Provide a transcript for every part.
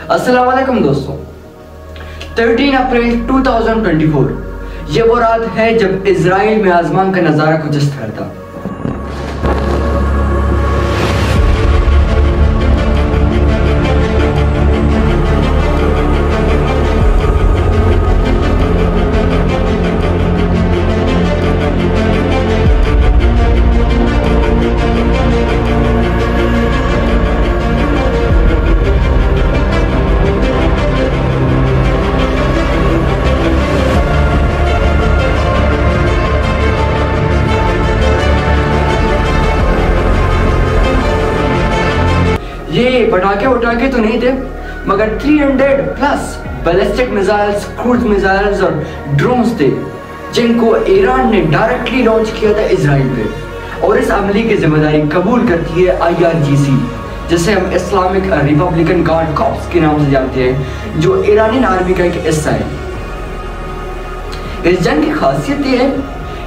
अस्सलाम वालेकुम दोस्तों। 13 अप्रैल 2024 ये वो रात है जब इजराइल में आसमान का नजारा कुछ इस तरह था। ये पटाखे उटाखे तो नहीं थे, मगर 300 plus ballistic missiles, cruise missiles और ड्रोन्स थे जिनको ईरान ने डायरेक्टली लॉन्च किया था इजराइल पे। और इस हमले की जिम्मेदारी कबूल करती है IRGC, जिसे हम इस्लामिक रिपब्लिकन गार्ड कॉर्प्स के नाम से जानते हैं, जो ईरानी आर्मी का एक हिस्सा है। इस जंग की खासियत यह है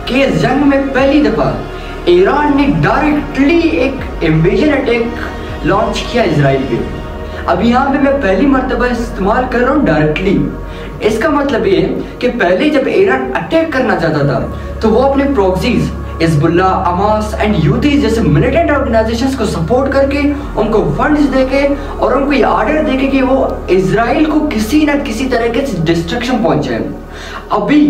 कि इस जंग में पहली दफा ईरान ने डायरेक्टली एक इन्वेजन अटैक लॉन्च किया इजराइल पे। अब यहाँ पे मैं पहली मर्तबा इस्तेमाल कर रहा हूँ डायरेक्टली। इसका मतलब ये है कि पहले जब ईरान अटैक करना चाहता था तो वो अपने प्रॉक्सीज हिजबुल्लाह, हमास एंड यूथीज जैसे मिलिटेंट ऑर्गेनाइजेशंस को सपोर्ट करके, उनको फंड्स देके और उनको ये ऑर्डर देके कि वो इजराइल को किसी न किसी तरह के डिस्ट्रक्शन पहुंचाए। अभी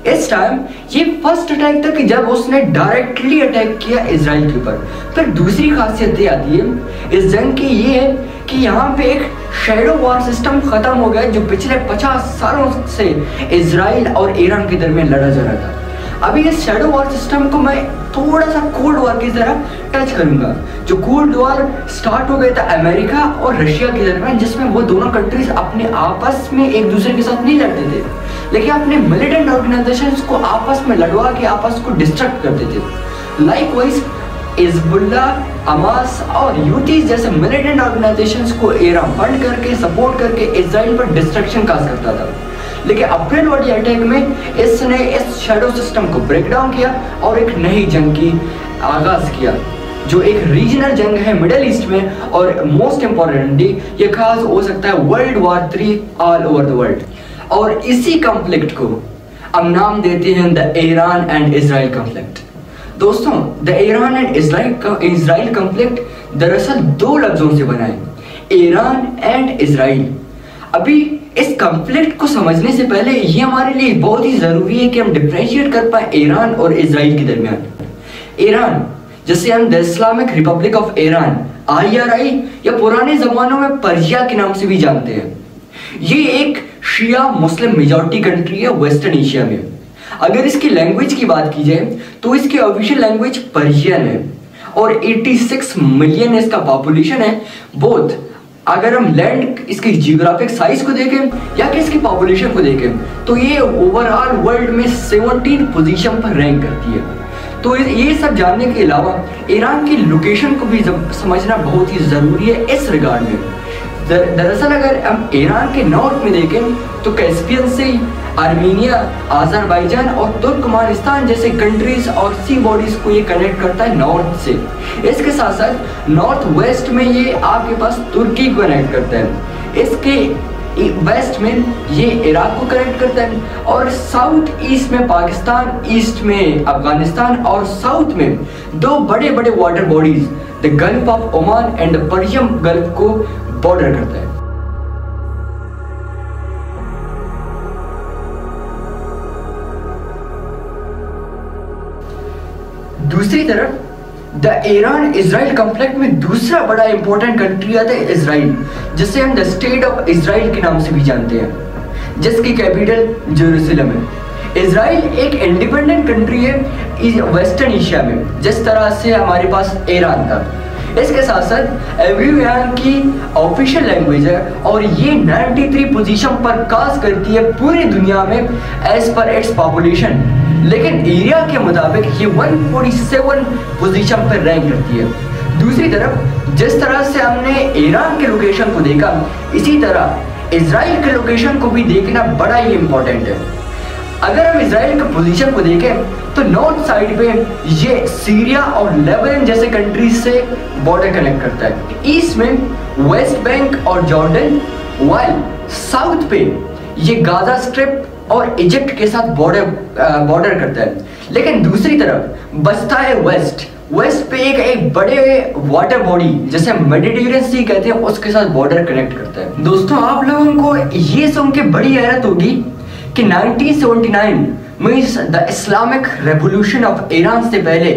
इस टाइम ये फर्स्ट अटैक था कि जब उसने डायरेक्टली अटैक किया इजराइल के ऊपर। फिर दूसरी खासियत ये आती है इस जंग की, ये है कि यहाँ पे एक शैडो वॉर सिस्टम खत्म हो गया जो पिछले 50 सालों से इजराइल और ईरान के दरमियान लड़ा जा रहा था। अभी इस शैडो वॉर सिस्टम को मैं थोड़ा सा कोल्ड वॉर की तरह टच करूंगा। जो कोल्ड वॉर स्टार्ट हो गया था अमेरिका और रशिया के दरमियान, जिसमें वो दोनों कंट्रीज अपने आपस में एक दूसरे के साथ नहीं लड़ते थे, लेकिन अपने मिलिटेंट ऑर्गेनाइजेशंस को आपस में लड़वा के आपस को डिस्ट्रक्ट करते थे। लाइकवाइज हिजबुल्लाह, हमास और यूथीज जैसे मिलिटेंट ऑर्गेनाइजेशंस को ईरान फंड करके, सपोर्ट करके इजराइल पर डिस्ट्रक्शन काज करता था। लेकिन अप्रैल वाली अटैक में इसने इस शैडो सिस्टम को ब्रेक डाउन किया और एक नई जंग की आगाज किया, जो एक रीजनल जंग है मिडिल ईस्ट में। और मोस्ट इंपॉर्टेंटली ये खास हो सकता है world war 3 all over the world. और इसी कॉन्फ्लिक्ट को हम नाम देते हैं the Iran and Israel conflict. दोस्तों, the Iran and Israel conflict दरअसल दो लफ्जों से बना है, ईरान एंड इजराइल। अभी इस कॉन्फ्लिक्ट को समझने से पहले ये हमारे लिए बहुत ही जरूरी है कि हम डिफरेंशिएट कर पाए ईरान और इजराइल के दरमियान। ईरान, जिसे हम the Islamic Republic of Iran IRI या पुराने जमानों में पर्शिया के नाम से भी जानते हैं, ये एक शिया मुस्लिम मेजॉरिटी कंट्री है वेस्टर्न एशिया में। अगर इसकी लैंग्वेज की बात की जाए तो इसकी ऑफिशियल लैंग्वेज पर्शियन है और 86 मिलियन इसका पॉपुलेशन है। बोथ अगर हम लैंड इसकी जियोग्राफिक साइज को देखें या कि इसकी पॉपुलेशन को देखें तो ये ओवरऑल वर्ल्ड में 17 पोजीशन पर रैंक करती है। तो ये सब जानने के अलावा ईरान की लोकेशन को भी समझना बहुत ही जरूरी है इस रिगार्ड में। दरअसल अगर हम ईरान के नॉर्थ में देखें तो कैस्पियन से आर्मीनिया, अजरबैजान और तुर्कमेनिस्तान जैसे कंट्रीज और सी बॉडीज को ये कनेक्ट करता है नॉर्थ से। इसके साथ साथ नॉर्थ वेस्ट में ये आपके पास तुर्की को कनेक्ट करता है, इसके वेस्ट में ये इराक को कनेक्ट करता है और साउथ ईस्ट में पाकिस्तान, ईस्ट में अफगानिस्तान और साउथ में दो बड़े बड़े water bodies the gulf of Oman and the Persian gulf को बॉर्डर करता है। दूसरी तरफ द ईरान इजराइल कॉन्फ्लिक्ट में दूसरा बड़ा इंपॉर्टेंट कंट्री आता है इजराइल, जिसे हम द स्टेट ऑफ इजराइल के नाम से भी जानते हैं, जिसकी कैपिटल जेरूसलम है। इजराइल एक इंडिपेंडेंट कंट्री है वेस्टर्न एशिया में, जिस तरह से हमारे पास ईरान था। इसके साथ साथ एवरीवन की ऑफिशियल लैंग्वेज है और ये 93 पोजीशन पर काज करती है पूरी दुनिया में एज पर इट्स पॉपुलेशन। लेकिन एरिया के मुताबिक ये 147 पोजीशन पर रैंक करती है। दूसरी तरफ जिस तरह से हमने ईरान के लोकेशन को देखा, इसी तरह इजराइल के लोकेशन को भी देखना बड़ा ही इंपॉर्टेंट है। अगर हम इजराइल के पोजीशन को देखें तो नॉर्थ साइड पे ये सीरिया और लेबनान जैसे कंट्रीज से बॉर्डर कनेक्ट करता है। ईस्ट में वेस्ट बैंक और जॉर्डन वाइल साउथ पे ये गाजा स्ट्रिप और इजिप्ट के साथ बॉर्डर करता है, लेकिन दूसरी तरफ बचता है वेस्ट पे एक बड़े वाटर बॉडी जैसे मेडिटेरियन सी कहते हैं उसके साथ बॉर्डर कनेक्ट करता है। दोस्तों आप लोगों को ये सुन के बड़ी हैरत होगी कि 1979 means the Islamic revolution of Iran से पहले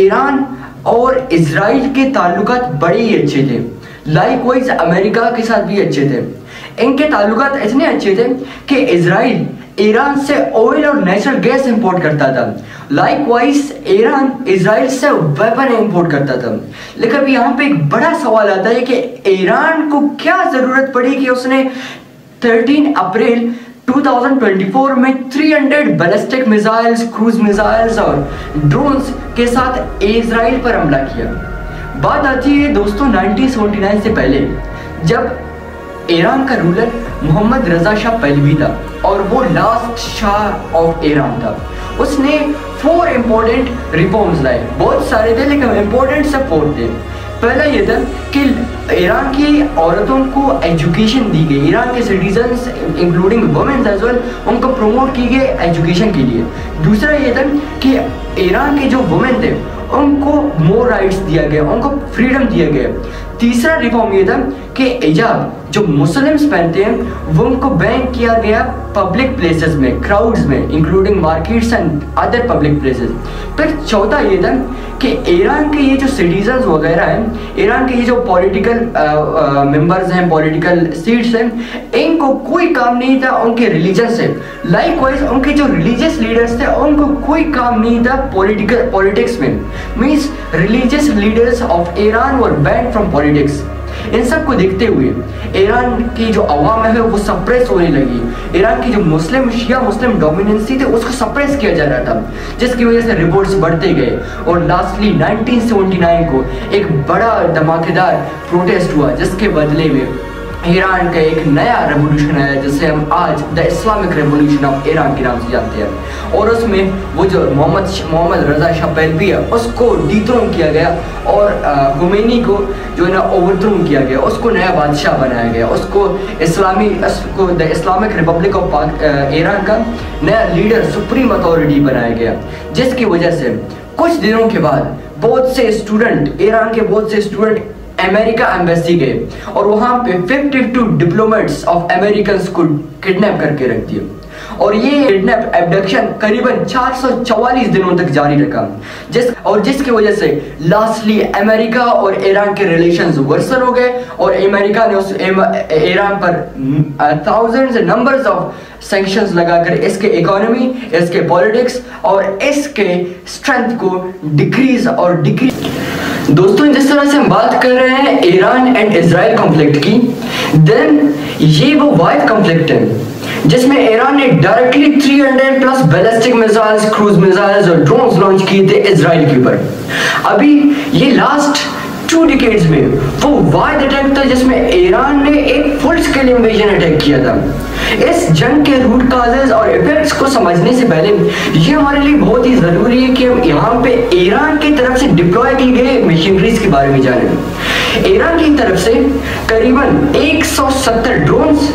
ईरान और इजराइल के ताल्लुकात बड़े ही अच्छे थे। लाइकवाइज अमेरिका के साथ भी अच्छे थे। इनके ताल्लुकात इतने अच्छे थे कि इजराइल ईरान से ऑयल और नेचुरल गैस इंपोर्ट करता था। लाइकवाइज ईरान इजराइल से वेपन इंपोर्ट करता था। लेकिन अब यहाँ पे एक बड़ा सवाल आता है कि ईरान को क्या जरूरत पड़ी कि उसने 13 अप्रैल 2024 में 300 बैलिस्टिक मिसाइल्स, क्रूज मिसाइल्स और ड्रोन्स के साथ इजराइल पर हमला किया। बात आती है दोस्तों 1979 से पहले, जब ईरान का रूलर मोहम्मद रजा शाह पहलवी था और वो लास्ट शाह ऑफ ईरान था। उसने 4 इंपॉर्टेंट रिफॉर्म्स लाए, बहुत सारे थे लेकिन इंपॉर्टेंट सब 4 थे। पहला ये था कि ईरान की औरतों को एजुकेशन दी गई, ईरान के citizens including women as well उनको प्रमोट की गई एजुकेशन के लिए। दूसरा ये था कि ईरान के जो वुमेन थे उनको मोर राइट्स दिया गया, उनको फ्रीडम दिया गया। तीसरा रिफॉर्म ये था कि हिजाब जो मुस्लिम्स पहनते हैं वो उनको बैन किया गया पब्लिक प्लेसेस में, क्राउड्स में, including markets and other public places. फिर चौथा ये था कि ईरान के ये जो सिटीजन्स वगैरह हैं, ईरान के ये जो पॉलिटिकल मेंबर्स हैं, पॉलिटिकल सीट्स हैं, इनको कोई काम नहीं था उनके रिलीजन से। लाइकवाइज उनके जो रिलीजियस लीडर्स थे उनको कोई काम नहीं था पॉलिटिक्स में। Means religious leaders of Iran were banned from politics. इन सब को देखते हुए ईरान की जो अवाम है वो सप्रेस होने लगी। ईरान की जो शिया मुस्लिम डोमिनेंसी थे उसको सप्रेस किया जा रहा था, जिसकी वजह से रिवोल्ट्स बढ़ते गए और लास्टली 1979 को एक बड़ा धमाकेदार प्रोटेस्ट हुआ, जिसके बदले में ईरान का एक नया रेवोल्यूशन आया जिसे हम आज the Islamic revolution of Iran के नाम से जानते हैं। और उसमें वो जो मोहम्मद रजा शाह पहलवी है उसको डिथ्रोन किया गया और खुमैनी को जो है ना ओवरथ्रोन किया गया, उसको नया बादशाह बनाया गया, उसको the Islamic Republic of Iran का नया लीडर, सुप्रीम अथॉरिटी बनाया गया। जिसकी वजह से कुछ दिनों के बाद बहुत से स्टूडेंट, ईरान के बहुत से स्टूडेंट अमेरिका एम्बेसी गए और वहां पे 52 डिप्लोमेट्स ऑफ अमेरिकन्स को किडनैप करके रख दिया। और ये किडनैप एब्डक्शन करीबन 444 दिनों तक जारी रखा, जिसकी वजह से लास्टली अमेरिका और ईरान के रिलेशंस वर्सन हो गए और अमेरिका ने उस ईरान पर थाउजेंड्स नंबर्स ऑफ सैंक्शंस लगाकर इसके इकोनॉमी, इसके पॉलिटिक्स और इसके स्ट्रेंथ को डिक्रीज। दोस्तों जिस तरह से हम बात कर रहे हैं ईरान एंड इजराइल कॉन्फ्लिक्ट की, देन ये वो वाइड कॉन्फ्लिक्ट है जिसमें ईरान ने directly 300 plus ballistic missiles, cruise missiles और ड्रोन्स लॉन्च किए थे इजराइल के ऊपर। अभी ये लास्ट 2 डिकेड्स में वो वाइड अटैक था जिसमें ईरान ने एक फुल स्केल इन्वेजन अटैक किया था। इस जंग के रूट काजेस और इफेक्ट्स को समझने से पहले ये हमारे लिए बहुत ही जरूरी है कि हम यहाँ पे ईरान की तरफ से डिप्लॉय की गई मशीनरीज के बारे में जानें। ईरान की तरफ से करीबन 170 ड्रोन्स,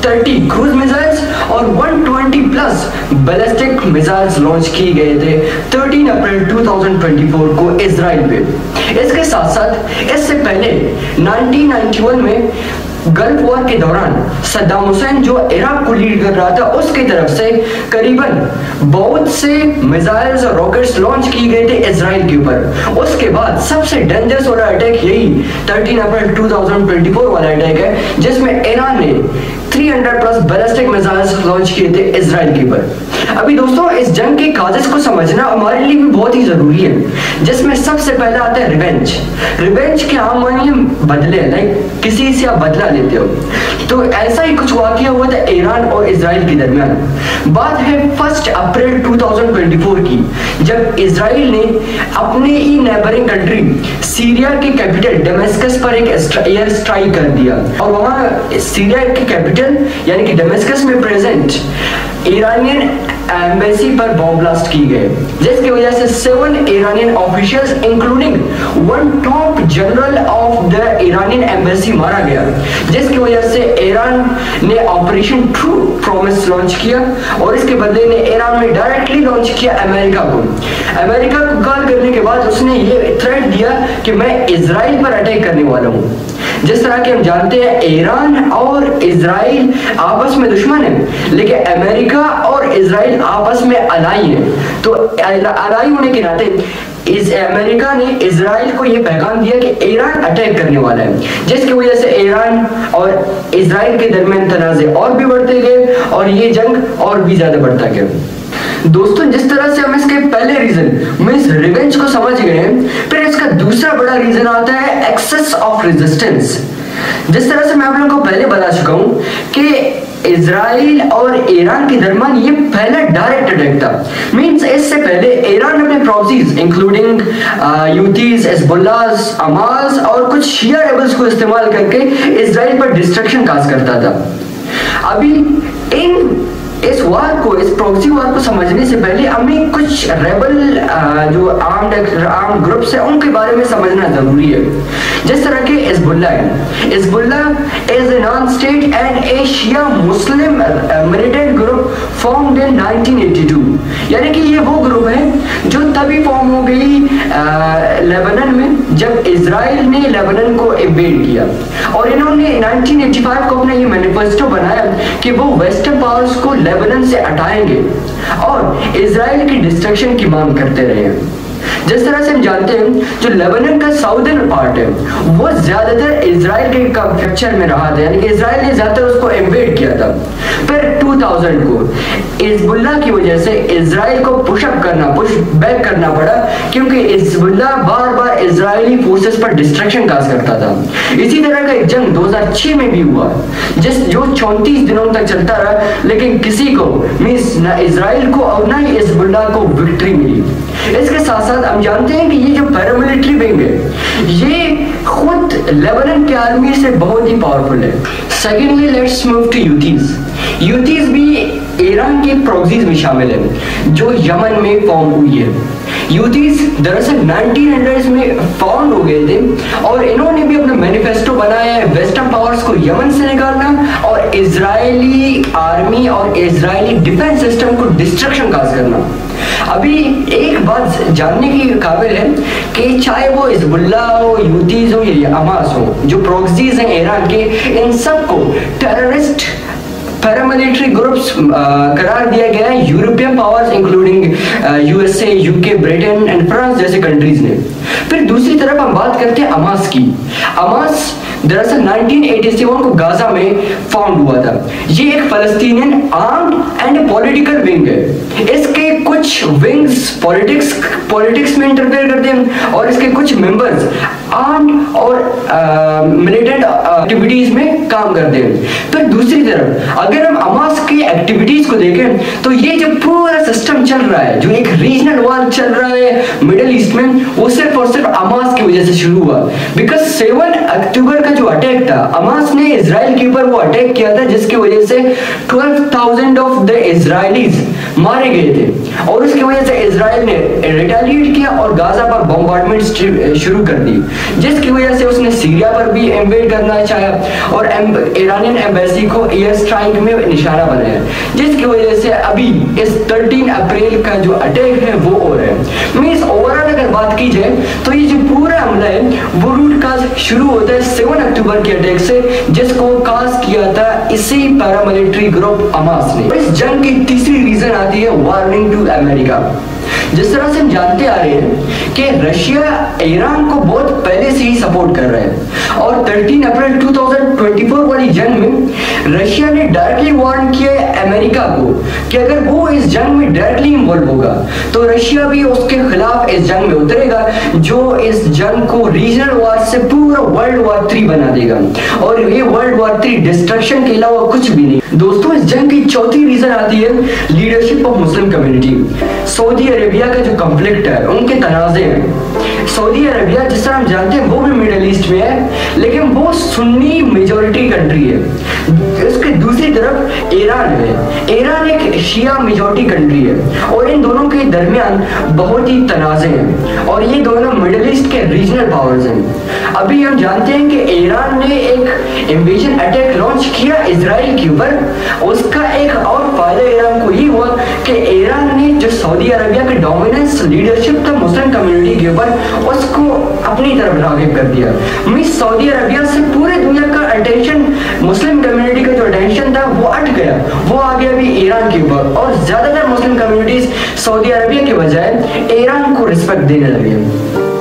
30 क्रूज मिसाइल्स और 120 प्लस बैलिस्टिक मिसाइल्स लॉन्च किए गए थे 13 अप्रैल 2024 को इजराइल पे। इसके साथ साथ इससे पहले 1991 में गल्फ वॉर के दौरान सद्दाम हुसैन जो इराक को लीड कर रहा था उसकी तरफ से करीबन बहुत से मिसाइल्स और रॉकेट्स लॉन्च किए गए थे इजराइल के ऊपर। उसके बाद सबसे डेंजरस वाला अटैक यही 13 अप्रैल 2024 वाला अटैक है जिसमें ईरान ने 300 प्लस बैलिस्टिक मिसाइल्स लॉन्च किए थे इजराइल के ऊपर। अभी दोस्तों इस जंग के काजेस को समझना हमारे लिए भी बहुत ही जरूरी है, जिसमें सबसे पहला आता है रिवेंज के आम मानी बदले, लाइक किसी से आप बदला लेते हो। तो ऐसा ही कुछ वाकया हुआ था ईरान और इजराइल के दरमियान। बात है 1 अप्रैल 2024 की, जब इजराइल ने अपने ही नेबरिंग कंट्री सीरिया की कैपिटल डेमेस्कस पर एक एयर स्ट्राइक कर दिया और वहां सीरिया की कैपिटल यानी कि दमिश्कस में प्रेजेंट ईरानियन एम्बेसी पर बॉम्ब ब्लास्ट की गए, जिसकी वजह से 7 Iranian officials including 1 top general of the Iranian embassy मारा गया, जिसकी वजह से ईरान ने ऑपरेशन ट्रू प्रॉमिस लॉन्च किया और इसके बदले ने ईरान में डायरेक्टली लॉन्च किया अमेरिका को कॉल करने के बाद उसने ये थ्रेट दिया कि मैं इजराइल पर अटैक करने वाला हूँ। जिस तरह के हम जानते हैं ईरान और इजराइल आपस में दुश्मन है, लेकिन अमेरिका और इजराइल आपस में अलाई है। तो अलाई होने के नाते अमेरिका ने इजराइल को यह पैगाम दिया कि ईरान अटैक करने वाला है, जिसकी वजह से ईरान और इजराइल के दरमियान तनाज़े और भी बढ़ते गए और ये जंग और भी ज्यादा बढ़ता गया। दोस्तों, जिस तरह से हम इसके पहले रीजन मींस रिवेंज को समझ गए हैं, फिर इसका दूसरा बड़ा रीजन आता है एक्सेस ऑफ रेजिस्टेंस। जिस तरह से मैं आप लोगों को पहले बता चुका हूं कि इजराइल और ईरान के दरमियान ये पहला डायरेक्ट अटैक था। मींस इससे पहले ईरान अपने प्रॉक्सीज इंक्लूडिंग यूथीज, हिजबुल्लाह, हमास और कुछ शिया रेबल्स को इस्तेमाल करके इजराइल पर डिस्ट्रक्शन काज करता था। अभी इस वार को, इस प्रॉक्सी वार को समझने से पहले हमें कुछ रेबल जो आर्म्ड ग्रुप्स है उनके बारे में समझना जरूरी है। जिस तरह के Hezbollah is a non state and a Shia Muslim militant group formed in 1982, यानी कि ये वो ग्रुप है जो तभी फॉर्म हो गई लेबनान में जब इजराइल ने लेबनान को इन्वेड किया, और इन्होंने 1985 को अपना ये मैनिफेस्टो बनाया कि वो वेस्टर्न पावर्स को लेबनान से हटाएंगे और इजराइल की डिस्ट्रक्शन की मांग करते रहे। जिस तरह से हम जानते हैं जो लेबनान का साउदर्न पार्ट है वो ज्यादातर इजराइल के कैप्चर में रहा था, यानी कि इजराइल ने ज्यादातर उसको इन्वेड किया था। फिर 2000 को हिजबुल्लाह की वजह से इजराइल को पुश बैक करना पड़ा, क्योंकि हिजबुल्लाह बार बार इजरायली फोर्सेस पर डिस्ट्रक्शन काज करता था। इसी तरह का एक जंग 2006 में भी हुआ जो 34 दिनों तक चलता रहा, लेकिन किसी को मींस ना इजराइल को और ना ही हिजबुल्लाह को विक्ट्री मिली। इसके साथ साथ हम जानते हैं कि ये जो पैरामिलिट्री विंग है ये खुद लेबनान की आर्मी से बहुत ही पावरफुल है। सेकेंडली लेट्स मूव टू यूथीज भी ईरान के प्रॉक्सीज में शामिल है जो यमन में फॉर्म हुई है। यूथीज दरअसल 1900s में फाउंड हो गए थे और इन्होंने भी अपना मैनिफेस्टो बनाया है वेस्टर्न पावर्स को यमन से निकालना और इजरायली आर्मी और इजरायली डिफेंस सिस्टम को डिस्ट्रक्शन काज करना। अभी एक बात जानने की काबिल है कि चाहे वो हिजबुल्लाह हो, यूथीज हो या हमास हो, जो प्रॉक्सीज हैं ईरान के, इन सबको टेररिस्ट पैरामिलिट्री ग्रुप्स करार दिया गया है European powers including USA, UK, Britain and France जैसे कंट्रीज ने। फिर दूसरी तरफ हम बात करते हैं हमास की। हमास दरअसल 1987 को गाजा में फाउंड हुआ था। ये एक फलस्तीनियन आर्म्ड एंड पॉलिटिकल विंग है। इसके कुछ विंग्स पॉलिटिक्स में इंटरफेयर करते हैं और इसके कुछ मेंबर्स आर्म्ड और मिलिटेंट एक्टिविटीज में काम करते हैं। फिर दूसरी तरफ अगर हम हमास की एक्टिविटीज को देखें तो ये जो पूरा सिस्टम चल रहा है, जो एक रीजनल वॉर चल रहा है मिडिल ईस्ट में, वो सिर्फ और सिर्फ हमास की वजह से शुरू हुआ। बिकॉज 7 अक्टूबर का जो अटैक था, हमास ने इजराइल के ऊपर वो अटैक किया था जिसकी वजह से 12,000 ऑफ द इजरायलीज मारे गए थे और उसकी वजह से इजराइल ने रिटेलिएट किया और गाजा पर बॉम्बार्डमेंट शुरू कर दी, जिसकी वजह से उसने सीरिया पर भी इन्वेड करना चाहा और ईरानियन एम्बेसी को एयर स्ट्राइक में निशाना बनाया, जिसकी वजह से अभी इस 13 अप्रैल का जो अटैक है वो हो रहा है। मींस ओवरऑल अगर बात की जाए तो ये जो पूरा हमला है वो रूट काज शुरू होता है 7 अक्टूबर के अटैक से, जिसको काज किया था इसी पैरामिलिट्री ग्रुप हमास ने। इस जंग की तीसरी रीजन आती है वार्निंग टू अमेरिका। जिस तरह से हम जानते आ रहे हैं कि रशिया ईरान को बहुत पहले से ही सपोर्ट कर रहा है और 13 अप्रैल 2024 वाली जंग में रशिया ने डायरेक्टली वार्न किया अमेरिका को कि अगर वो इस जंग में डायरेक्टली इन्वॉल्व होगा तो रशिया भी उसके खिलाफ इस जंग में उतरेगा, जो इस जंग को रीजनल वॉर से पूरा वर्ल्ड वॉर 3 बना देगा और ये वर्ल्ड वॉर 3 डिस्ट्रक्शन के अलावा कुछ भी नहीं। दोस्तों, इस जंग की चौथी रीजन आती है leadership of Muslim community. Saudi Arabia का जो कॉन्फ्लिक्ट है, उनके तनाज़े हैं। सऊदी अरेबिया जिस तरह हम जानते हैं वो भी मिडिल ईस्ट में है, लेकिन वो सुन्नी मेजॉरिटी कंट्री है। इसकी दूसरी तरफ ईरान है। ईरान एक शिया मेजॉरिटी कंट्री है और इन दोनों के दरमियान बहुत ही तनाज़े हैं और ये दोनों मिडिल ईस्ट के रीजनल पावर्स हैं। अभी हम जानते हैं कि ईरान ने एक इन्वेजन अटैक लॉन्च किया इजराइल के ऊपर। उसका एक और फायदा ईरान को ये हुआ कि ईरान ने जो सऊदी अरबिया के डोमिनेंस लीडरशिप था मुस्लिम कम्युनिटी के ऊपर, उसको अपनी तरफ राग़िब कर दिया। मींस सऊदी अरबिया से पूरे दुनिया का अटेंशन, मुस्लिम कम्युनिटी का जो अटेंशन था वो हट गया, वो आ गया अभी ईरान के ऊपर और ज्यादातर मुस्लिम कम्युनिटीज सऊदी अरबिया के बजाय ईरान को रिस्पेक्ट देने लगे।